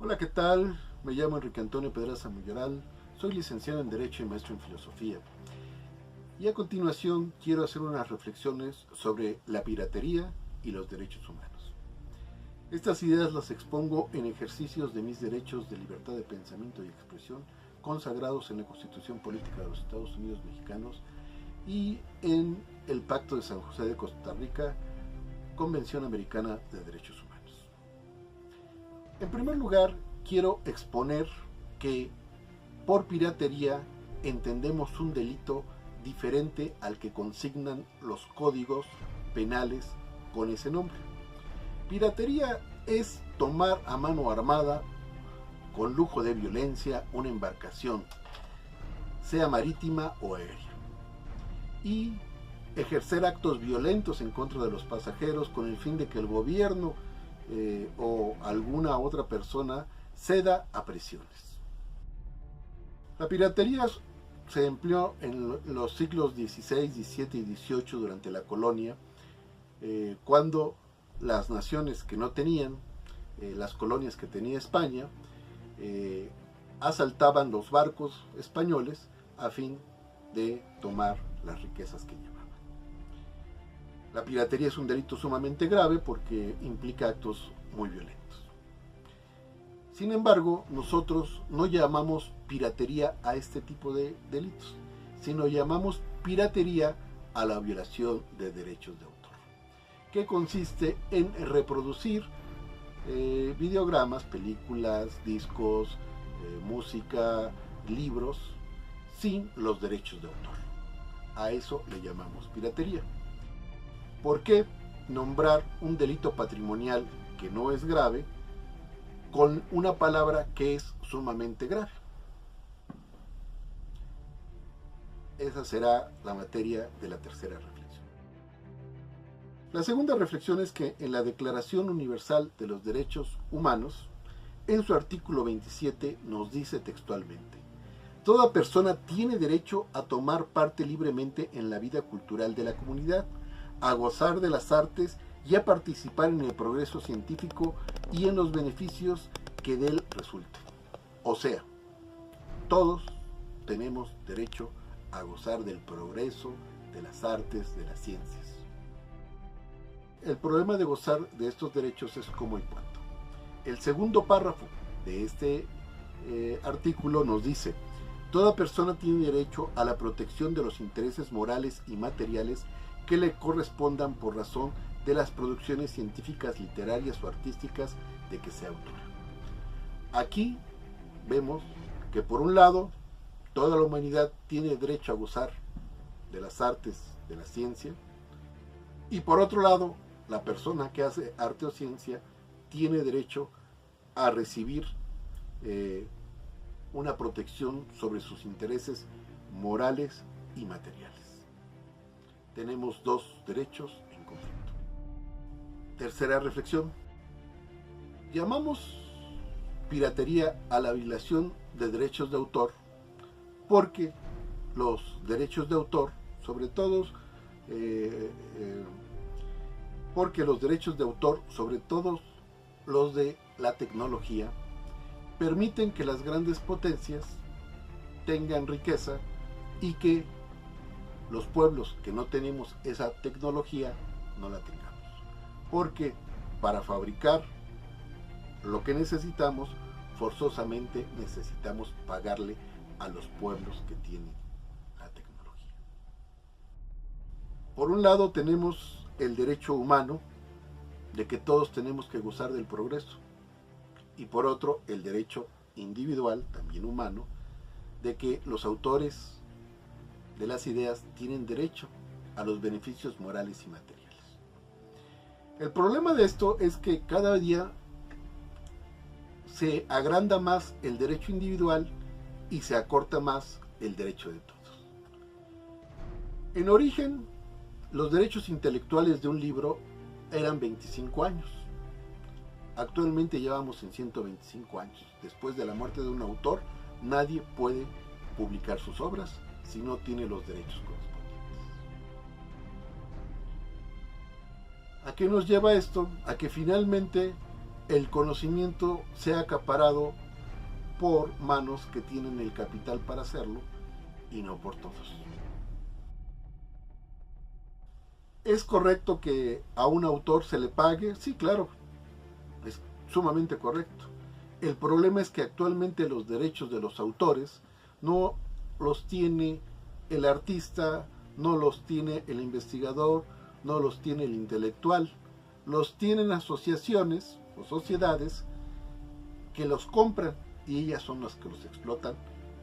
Hola, ¿qué tal? Me llamo Enrique Antonio Pedraza Mayoral, soy licenciado en Derecho y maestro en Filosofía. Y a continuación quiero hacer unas reflexiones sobre la piratería y los derechos humanos. Estas ideas las expongo en ejercicios de mis derechos de libertad de pensamiento y expresión consagrados en la Constitución Política de los Estados Unidos Mexicanos y en el Pacto de San José de Costa Rica, Convención Americana de Derechos Humanos. En primer lugar, quiero exponer que por piratería entendemos un delito diferente al que consignan los códigos penales con ese nombre. Piratería es tomar a mano armada, con lujo de violencia, una embarcación, sea marítima o aérea, y ejercer actos violentos en contra de los pasajeros con el fin de que el gobierno o alguna otra persona ceda a presiones. La piratería se empleó en los siglos XVI, XVII y XVIII durante la colonia, cuando las naciones que no tenían las colonias que tenía España asaltaban los barcos españoles a fin de tomar las riquezas que llevaban. La piratería es un delito sumamente grave porque implica actos muy violentos. Sin embargo, nosotros no llamamos piratería a este tipo de delitos, sino llamamos piratería a la violación de derechos de autor, que consiste en reproducir videogramas, películas, discos, música, libros, sin los derechos de autor. A eso le llamamos piratería. ¿Por qué nombrar un delito patrimonial que no es grave con una palabra que es sumamente grave? Esa será la materia de la tercera reflexión. La segunda reflexión es que en la Declaración Universal de los Derechos Humanos, en su artículo 27 nos dice textualmente: toda persona tiene derecho a tomar parte libremente en la vida cultural de la comunidad, a gozar de las artes y a participar en el progreso científico y en los beneficios que de él resulten. O sea, todos tenemos derecho a gozar del progreso, de las artes, de las ciencias. El problema de gozar de estos derechos es cómo y cuándo. El segundo párrafo de este artículo nos dice: toda persona tiene derecho a la protección de los intereses morales y materiales que le correspondan por razón de las producciones científicas, literarias o artísticas de que sea autor. Aquí vemos que por un lado toda la humanidad tiene derecho a gozar de las artes, de la ciencia, y por otro lado la persona que hace arte o ciencia tiene derecho a recibir una protección sobre sus intereses morales y materiales. Tenemos dos derechos en conflicto. Tercera reflexión. Llamamos piratería a la violación de derechos de autor porque los derechos de autor, sobre todo los de la tecnología, permiten que las grandes potencias tengan riqueza y que los pueblos que no tenemos esa tecnología no la tengamos. Porque para fabricar lo que necesitamos, forzosamente necesitamos pagarle a los pueblos que tienen la tecnología. Por un lado tenemos el derecho humano de que todos tenemos que gozar del progreso, y por otro el derecho individual, también humano, de que los autores de las ideas tienen derecho a los beneficios morales y materiales. El problema de esto es que cada día se agranda más el derecho individual y se acorta más el derecho de todos. En origen, los derechos intelectuales de un libro eran 25 años. Actualmente llevamos en 125 años. Después de la muerte de un autor, nadie puede publicar sus obras si no tiene los derechos correspondientes. ¿A qué nos lleva esto? A que finalmente el conocimiento sea acaparado por manos que tienen el capital para hacerlo y no por todos. ¿Es correcto que a un autor se le pague? Sí, claro, es sumamente correcto. El problema es que actualmente los derechos de los autores no los tiene el artista, no los tiene el investigador, no los tiene el intelectual. Los tienen asociaciones o sociedades que los compran y ellas son las que los explotan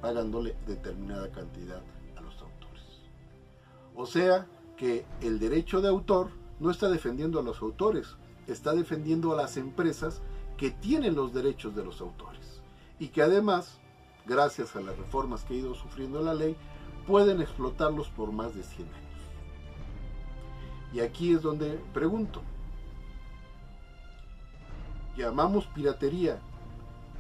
pagándole determinada cantidad a los autores. O sea que el derecho de autor no está defendiendo a los autores, está defendiendo a las empresas que tienen los derechos de los autores y que además, gracias a las reformas que ha ido sufriendo la ley, pueden explotarlos por más de 100 años. Y aquí es donde pregunto, llamamos piratería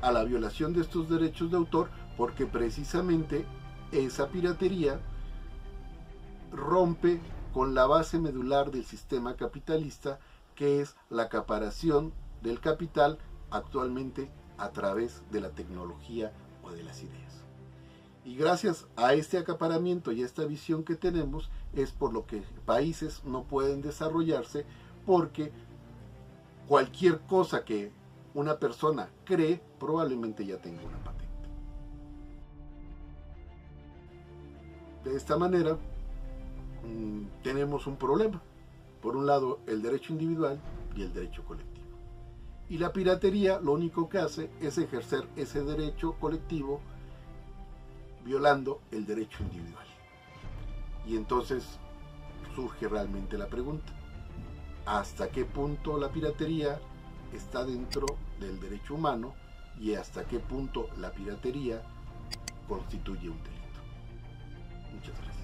a la violación de estos derechos de autor porque precisamente esa piratería rompe con la base medular del sistema capitalista, que es la acaparación del capital actualmente a través de la tecnología o de las ideas. Y gracias a este acaparamiento y a esta visión que tenemos es por lo que países no pueden desarrollarse, porque cualquier cosa que una persona cree probablemente ya tenga una patente. De esta manera tenemos un problema. Por un lado, el derecho individual y el derecho colectivo. Y la piratería lo único que hace es ejercer ese derecho colectivo violando el derecho individual. Y entonces surge realmente la pregunta: ¿hasta qué punto la piratería está dentro del derecho humano y hasta qué punto la piratería constituye un delito? Muchas gracias.